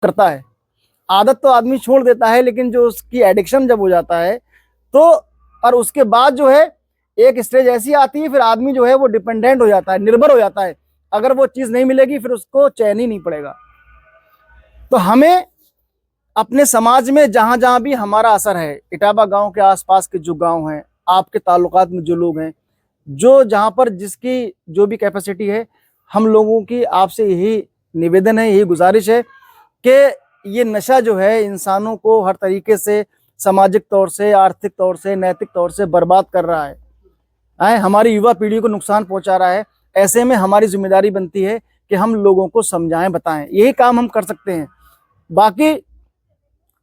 करता है। आदत तो आदमी छोड़ देता है, लेकिन जो उसकी एडिक्शन जब हो जाता है तो, और उसके बाद जो है एक स्टेज ऐसी आती है, फिर आदमी जो है वो डिपेंडेंट हो जाता है, निर्भर हो जाता है। अगर वो चीज नहीं मिलेगी फिर उसको चैन ही नहीं पड़ेगा। तो हमें अपने समाज में जहां जहां भी हमारा असर है, इटावा गांव के आसपास के जो गांव हैं, आपके ताल्लुकात में जो लोग हैं, जो जहां पर जिसकी जो भी कैपेसिटी है, हम लोगों की आपसे यही निवेदन है, यही गुजारिश है कि ये नशा जो है इंसानों को हर तरीके से, सामाजिक तौर से, आर्थिक तौर से, नैतिक तौर से बर्बाद कर रहा है, हमारी युवा पीढ़ी को नुकसान पहुंचा रहा है। ऐसे में हमारी जिम्मेदारी बनती है कि हम लोगों को समझाएं, बताएं, यही काम हम कर सकते हैं। बाकी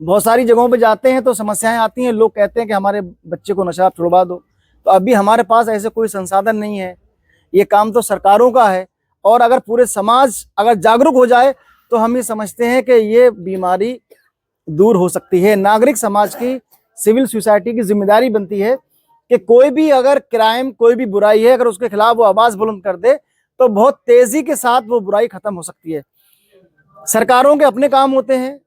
बहुत सारी जगहों पे जाते हैं तो समस्याएं आती हैं, लोग कहते हैं कि हमारे बच्चे को नशा छुड़वा दो, तो अभी हमारे पास ऐसे कोई संसाधन नहीं है। ये काम तो सरकारों का है, और अगर पूरे समाज अगर जागरूक हो जाए तो हम ये समझते हैं कि ये बीमारी दूर हो सकती है। नागरिक समाज की, सिविल सोसाइटी की जिम्मेदारी बनती है कि कोई भी अगर क्राइम, कोई भी बुराई है, अगर उसके खिलाफ वो आवाज बुलंद कर दे तो बहुत तेजी के साथ वो बुराई खत्म हो सकती है। सरकारों के अपने काम होते हैं,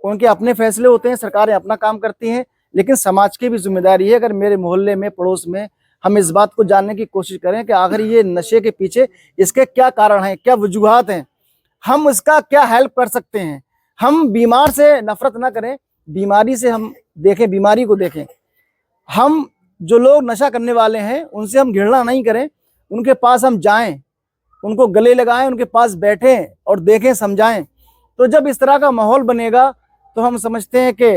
उनके अपने फैसले होते हैं, सरकारें अपना काम करती हैं, लेकिन समाज की भी जिम्मेदारी है। अगर मेरे मोहल्ले में, पड़ोस में हम इस बात को जानने की कोशिश करें कि आखिर ये नशे के पीछे इसके क्या कारण हैं, क्या वजूहात हैं, हम इसका क्या हेल्प कर सकते हैं। हम बीमार से नफरत ना करें, बीमारी से हम देखें, बीमारी को देखें। हम जो लोग नशा करने वाले हैं उनसे हम घृणा नहीं करें, उनके पास हम जाएं, उनको गले लगाएं, उनके पास बैठें और देखें, समझाएं। तो जब इस तरह का माहौल बनेगा तो हम समझते हैं कि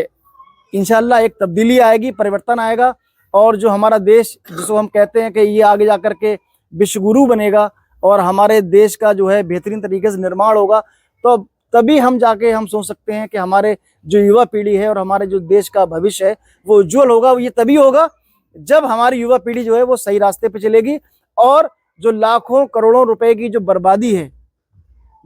इंशाल्लाह एक तब्दीली आएगी, परिवर्तन आएगा, और जो हमारा देश, जिसको हम कहते हैं कि ये आगे जाकर के विश्वगुरु बनेगा और हमारे देश का जो है बेहतरीन तरीके से निर्माण होगा, तो तभी हम जाके हम सोच सकते हैं कि हमारे जो युवा पीढ़ी है और हमारे जो देश का भविष्य है वो उज्जवल होगा। ये तभी होगा जब हमारी युवा पीढ़ी जो है वो सही रास्ते पे चलेगी, और जो लाखों करोड़ों रुपए की जो बर्बादी है,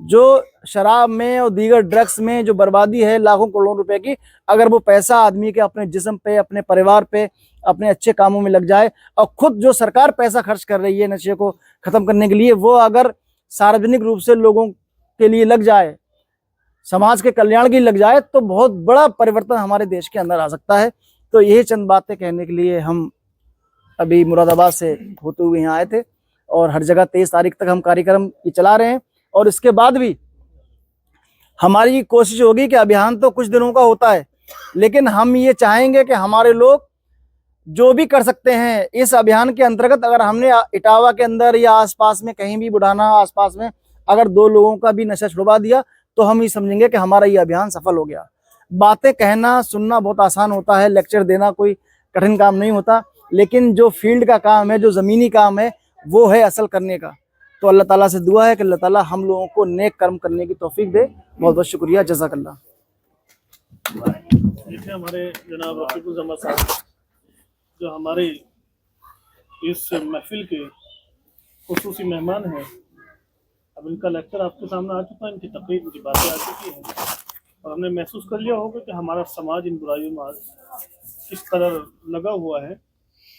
जो शराब में और दीगर ड्रग्स में जो बर्बादी है लाखों करोड़ों रुपए की, अगर वो पैसा आदमी के अपने जिस्म पे, अपने परिवार पे, अपने अच्छे कामों में लग जाए, और खुद जो सरकार पैसा खर्च कर रही है नशे को खत्म करने के लिए, वो अगर सार्वजनिक रूप से लोगों के लिए लग जाए, समाज के कल्याण की लग जाए, तो बहुत बड़ा परिवर्तन हमारे देश के अंदर आ सकता है। तो यही चंद बातें कहने के लिए हम अभी मुरादाबाद से होते हुए यहाँ आए थे, और हर जगह 23 तारीख तक हम कार्यक्रम चला रहे हैं, और इसके बाद भी हमारी कोशिश होगी कि अभियान तो कुछ दिनों का होता है, लेकिन हम ये चाहेंगे कि हमारे लोग जो भी कर सकते हैं इस अभियान के अंतर्गत, अगर हमने इटावा के अंदर या आसपास में कहीं भी, बुढ़ाना आसपास में अगर 2 लोगों का भी नशा छुड़वा दिया तो हम ये समझेंगे कि हमारा ये अभियान सफल हो गया। बातें कहना, सुनना बहुत आसान होता है, लेक्चर देना कोई कठिन काम नहीं होता, लेकिन जो फील्ड का काम है, जो ज़मीनी काम है, वो है असल करने का। तो अल्लाह ताला से दुआ है कि अल्लाह ताला हम लोगों को नेक कर्म करने की तौफीक दे। बहुत बहुत शुक्रिया, जज़ाकल्लाह। देखिए, हमारे जनाब रफीकुल जमा साहब जो हमारे इस महफिल के खुसूसी मेहमान हैं, अब इनका लेक्चर आपके सामने आ चुका है, इनकी तकरीर, इनकी बातें आ चुकी हैं, और हमने महसूस कर लिया होगा कि हमारा समाज इन बुराइयों में आज किस कदर लगा हुआ है।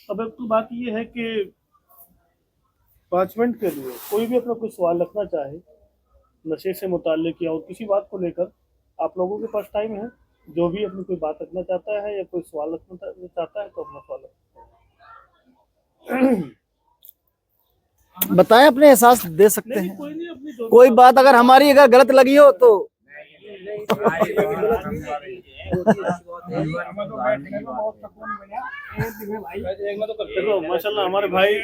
अब एक तो बात ये है कि 5 मिनट के लिए कोई भी अपना कोई सवाल रखना चाहे नशे से मुताल्लिक या और किसी बात को लेकर, आप लोगों के पास टाइम है। जो भी अपनी कोई बात रखना चाहता है या कोई सवाल रखना चाहता है तो अपना सवाल बताएं, अपने एहसास दे सकते हैं। कोई नहीं, अपनी कोई बात अगर हमारी अगर गलत लगी हो तो माशाल्लाह हमारे भाई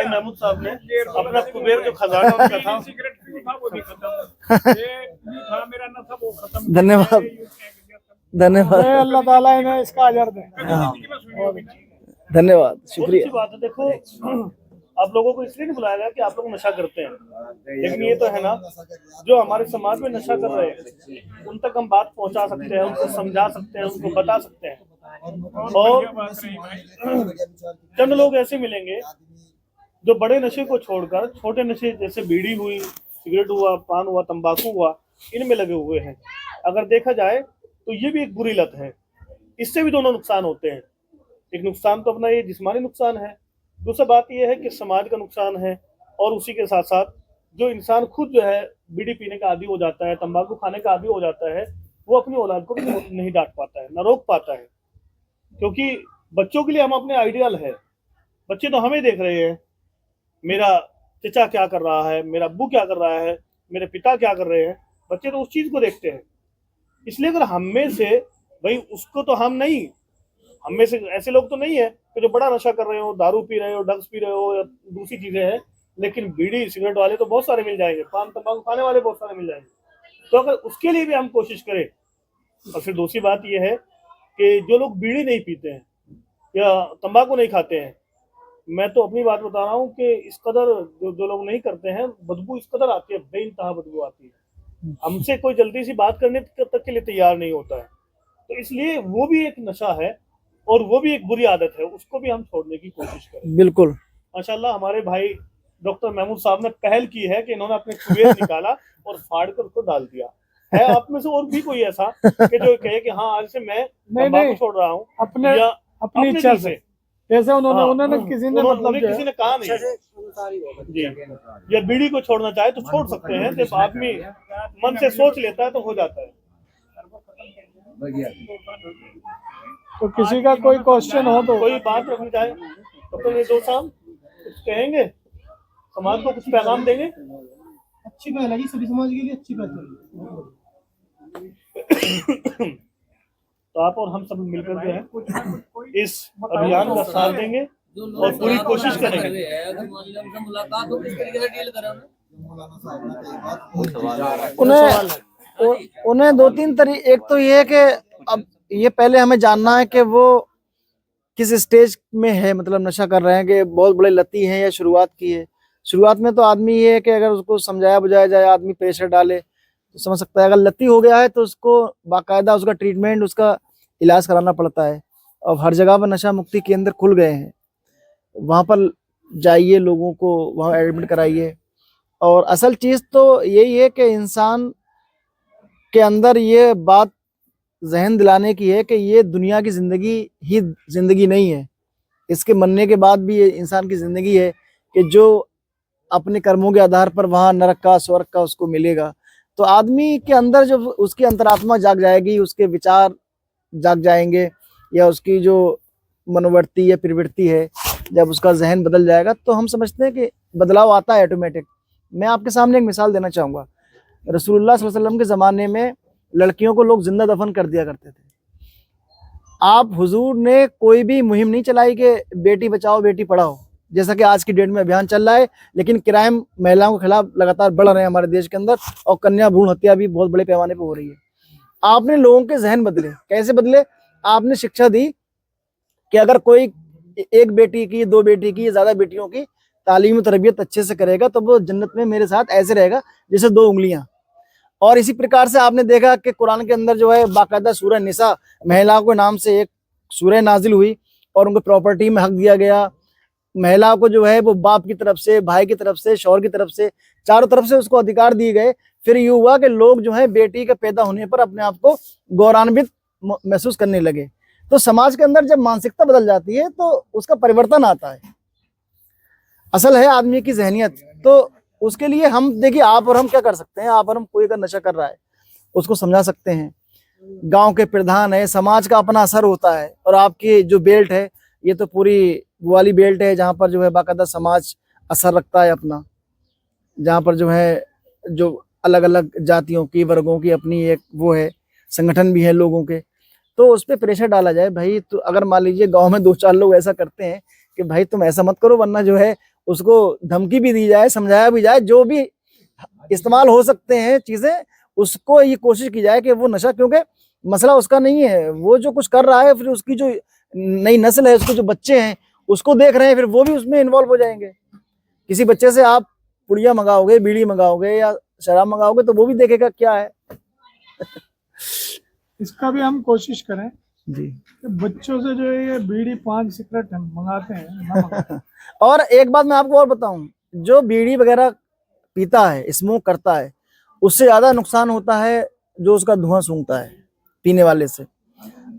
महमूद साहब ने अपना कुबेर जो खजाना उनका था, धन्यवाद, धन्यवाद, अल्लाह ताला इन्हें इसका अजर दे। धन्यवाद, शुक्रिया। बात है। देखो, आप लोगों को इसलिए नहीं बुलाया गया कि आप लोग नशा करते हैं, लेकिन ये तो है ना, जो हमारे समाज में नशा कर रहे हैं उन तक हम बात पहुंचा सकते हैं, उनको समझा सकते हैं, उनको बता सकते हैं। और चंद लोग ऐसे मिलेंगे जो बड़े नशे को छोड़कर छोटे नशे जैसे बीड़ी हुई, सिगरेट हुआ, पान हुआ, तंबाकू हुआ, इनमें लगे हुए हैं। अगर देखा जाए तो ये भी एक बुरी लत है। इससे भी दोनों नुकसान होते हैं। एक नुकसान तो अपना ये जिस्मानी नुकसान है, दूसरा बात यह है कि समाज का नुकसान है, और उसी के साथ साथ जो इंसान खुद जो है बीड़ी पीने का आदी हो जाता है, तंबाकू खाने का आदी हो जाता है, वो अपनी औलाद को भी नहीं डांट पाता है, ना रोक पाता है। क्योंकि बच्चों के लिए हम अपने आइडियल है, बच्चे तो हमें देख रहे हैं, मेरा चचा क्या कर रहा है, मेरा अब्बू क्या कर रहा है, मेरे पिता क्या कर रहे हैं, बच्चे तो उस चीज को देखते हैं। इसलिए अगर हम में से, भाई उसको तो हम नहीं, हम में से ऐसे लोग तो नहीं है कि जो बड़ा नशा कर रहे हो, दारू पी रहे हो, ड्रग्स पी रहे हो या दूसरी चीजें हैं, लेकिन बीड़ी सिगरेट वाले तो बहुत सारे मिल जाएंगे, पान तंबाकू खाने वाले बहुत सारे मिल जाएंगे। तो अगर उसके लिए भी हम कोशिश करें। और फिर दूसरी बात यह है कि जो लोग बीड़ी नहीं पीते हैं या तंबाकू नहीं खाते हैं, मैं तो अपनी बात बता रहा हूँ कि इस कदर जो लोग नहीं करते हैं, बदबू इस कदर आती है, बेइंतहा बदबू आती है, हमसे कोई जल्दी सी बात करने तक के लिए तैयार नहीं होता है। तो इसलिए वो भी एक नशा है और वो भी एक बुरी आदत है, उसको भी हम छोड़ने की कोशिश करें। बिल्कुल। माशाल्लाह हमारे भाई डॉक्टर महमूद साहब ने पहल की है कि इन्होंने अपने कुएं निकाला और फाड़ कर उसको डाल दिया है। आप में से और भी कोई ऐसा कि जो कहे कि हाँ आज से मैं तंबाकू छोड़ रहा हूँ, अपने या अपनी इच्छा से, जैसे उन्होंने हाँ, उन्होंने किसी ने मतलब किसी ने कहा नहीं जी, या बीड़ी को छोड़ना चाहे तो छोड़ सकते हैं, जब आदमी मन से सोच लेता है तो हो जाता है। तो किसी का कोई क्वेश्चन हो तो कोई बात रखनी चाहे डॉक्टर निर्दोष साहब, कुछ कहेंगे, समाज को कुछ पैगाम देंगे? अच्छी पहल है जी, सभी समाज के लिए अच्छी पहल है। तो आप और हम सब मिलकर जो है इस अभियान का साथ देंगे और पूरी कोशिश करेंगे। उन्हें दो तीन तरीके, एक तो ये है कि अब ये पहले हमें जानना है कि वो किस स्टेज में है, मतलब नशा कर रहे हैं कि बहुत बड़े लती हैं या शुरुआत की है। शुरुआत में तो आदमी ये है कि अगर उसको समझाया बुझाया जाए, आदमी प्रेशर डाले तो समझ सकता है। अगर लती हो गया है तो उसको बाकायदा उसका ट्रीटमेंट, उसका इलाज कराना पड़ता है। और हर जगह पर नशा मुक्ति केंद्र खुल गए हैं, वहाँ पर जाइए, लोगों को वहाँ एडमिट कराइए। और असल चीज़ तो यही है कि इंसान के अंदर ये बात जहन दिलाने की है कि ये दुनिया की ज़िंदगी ही ज़िंदगी नहीं है, इसके मरने के बाद भी ये इंसान की ज़िंदगी है कि जो अपने कर्मों के आधार पर वहाँ नरक का स्वर्ग का उसको मिलेगा। तो आदमी के अंदर जब उसकी अंतरात्मा जाग जाएगी, उसके विचार जाग जाएंगे, या उसकी जो मनोवृत्ति या प्रवृत्ति है, जब उसका जहन बदल जाएगा तो हम समझते हैं कि बदलाव आता है ऑटोमेटिक। मैं आपके सामने एक मिसाल देना चाहूँगा। रसूलुल्लाह सल्लल्लाहु अलैहि वसल्लम के ज़माने में लड़कियों को लोग जिंदा दफन कर दिया करते थे। आप हुजूर ने कोई भी मुहिम नहीं चलाई कि बेटी बचाओ बेटी पढ़ाओ, जैसा कि आज की डेट में अभियान चल रहा है, लेकिन क्राइम महिलाओं के खिलाफ लगातार बढ़ रहे हैं हमारे देश के अंदर, और कन्या भ्रूण हत्या भी बहुत बड़े पैमाने पर हो रही है। आपने लोगों के जहन बदले, कैसे बदले? आपने शिक्षा दी कि अगर कोई एक बेटी की, दो बेटी की, ज्यादा बेटियों की तालीम तरबियत अच्छे से करेगा तो वो जन्नत में मेरे साथ ऐसे रहेगा जैसे दो उंगलियां। और इसी प्रकार से आपने देखा कि कुरान के अंदर जो है बाकायदा सूरह निसा महिलाओं के नाम से एक सूरह नाजिल हुई और उनको प्रॉपर्टी में हक दिया गया। महिला को जो है वो बाप की तरफ से, भाई की तरफ से, शौहर की तरफ से, चारों तरफ से उसको अधिकार दिए गए। फिर ये हुआ कि लोग जो है बेटी के पैदा होने पर अपने आप को गौरवान्वित महसूस करने लगे। तो समाज के अंदर जब मानसिकता बदल जाती है तो उसका परिवर्तन आता है। असल है आदमी की जहनियत। तो उसके लिए हम देखिए, आप और हम क्या कर सकते हैं? आप और हम, कोई अगर नशा कर रहा है उसको समझा सकते हैं। गांव के प्रधान है, समाज का अपना असर होता है। और आपकी जो बेल्ट है ये तो पूरी वो वाली बेल्ट है जहाँ पर जो है बाकायदा समाज असर रखता है अपना, जहाँ पर जो है जो अलग अलग जातियों की, वर्गों की अपनी एक वो है, संगठन भी है लोगों के। तो उस पर प्रेशर डाला जाए भाई। तो अगर मान लीजिए गांव में दो चार लोग ऐसा करते हैं कि भाई तुम ऐसा मत करो, वरना जो है उसको धमकी भी दी जाए, समझाया भी जाए, जो भी इस्तेमाल हो सकते हैं चीजें, उसको ये कोशिश की जाए कि वो नशा, क्योंकि मसला उसका नहीं है, वो जो कुछ कर रहा है, फिर उसकी जो नई नस्ल है, उसके जो बच्चे हैं उसको देख रहे हैं, फिर वो भी उसमें इन्वॉल्व हो जाएंगे। किसी बच्चे से आप पुड़िया मंगाओगे, बीड़ी मंगाओगे या शराब मंगाओगे तो वो भी देखेगा क्या है। इसका भी हम कोशिश करें जी, कि बच्चों से जो है ये बीड़ी पान सिगरेट हम मंगाते हैं ना मंगाते। और एक बात मैं आपको और बताऊं, जो बीड़ी वगैरह पीता है, स्मोक करता है, उससे ज्यादा नुकसान होता है जो उसका धुआं सूंघता है पीने वाले से।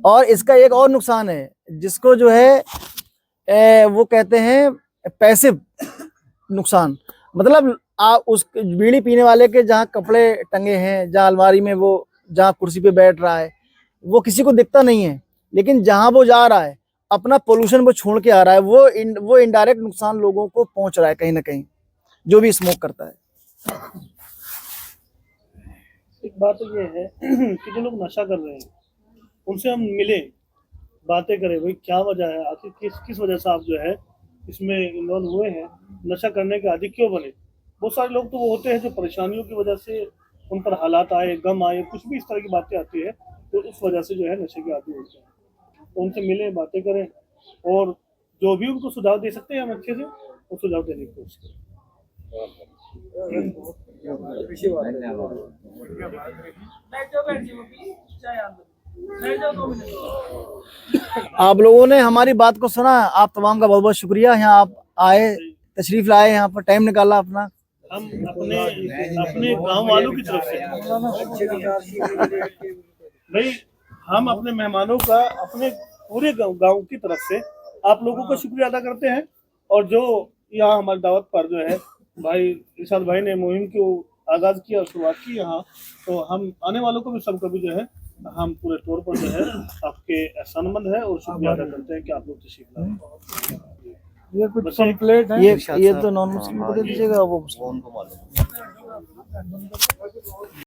और इसका एक और नुकसान है जिसको जो है वो कहते हैं पैसिव नुकसान। मतलब आप उस बीड़ी पीने वाले के जहाँ कपड़े टंगे हैं, जहाँ अलमारी में वो जहाँ कुर्सी पे बैठ रहा है, वो किसी को दिखता नहीं है, लेकिन जहाँ वो जा रहा है अपना पोल्यूशन वो छोड़ के आ रहा है, वो इनडायरेक्ट नुकसान लोगों को पहुंच रहा है कहीं ना कहीं, जो भी स्मोक करता है। एक बात तो ये है कि जो लोग नशा कर रहे हैं उनसे हम मिले, बातें करें, भाई क्या वजह है, आखिर किस वजह से आप जो है इसमें इन्वॉल्व हुए हैं, नशा करने के आदी क्यों बने। बहुत सारे लोग तो वो होते हैं जो परेशानियों की वजह से उन पर हालात आए, गम आए, कुछ भी इस तरह की बातें आती है तो उस वजह से जो है नशे के आदी होते हैं। तो उनसे मिलें, बातें करें और जो भी उनको सुझाव दे सकते हैं हम अच्छे से वो सुझाव देने की कोशिश करें। आप लोगों ने हमारी बात को सुना, आप तमाम का बहुत बहुत शुक्रिया। यहाँ आप आए, तशरीफ लाए, यहाँ पर टाइम निकाला अपना। हम अपने गांव वालों की तरफ से भाई, हम अपने मेहमानों का अपने पूरे गांव की तरफ से आप लोगों का शुक्रिया अदा करते हैं। और जो यहाँ हमारी दावत पर जो है भाई इरशाद भाई ने मुहिम को आगाज किया, शुरुआत की यहाँ, तो हम आने वालों को भी सबको भी जो है हम पूरे तौर पर जो है आपके एहसानमंद है और शुक्रिया अदा करते हैं कि आप लोग तशरीफ लाए। ये कुछ कंप्लेंट है, ये तो नॉन मुस्लिम को दे दीजिएगा, वो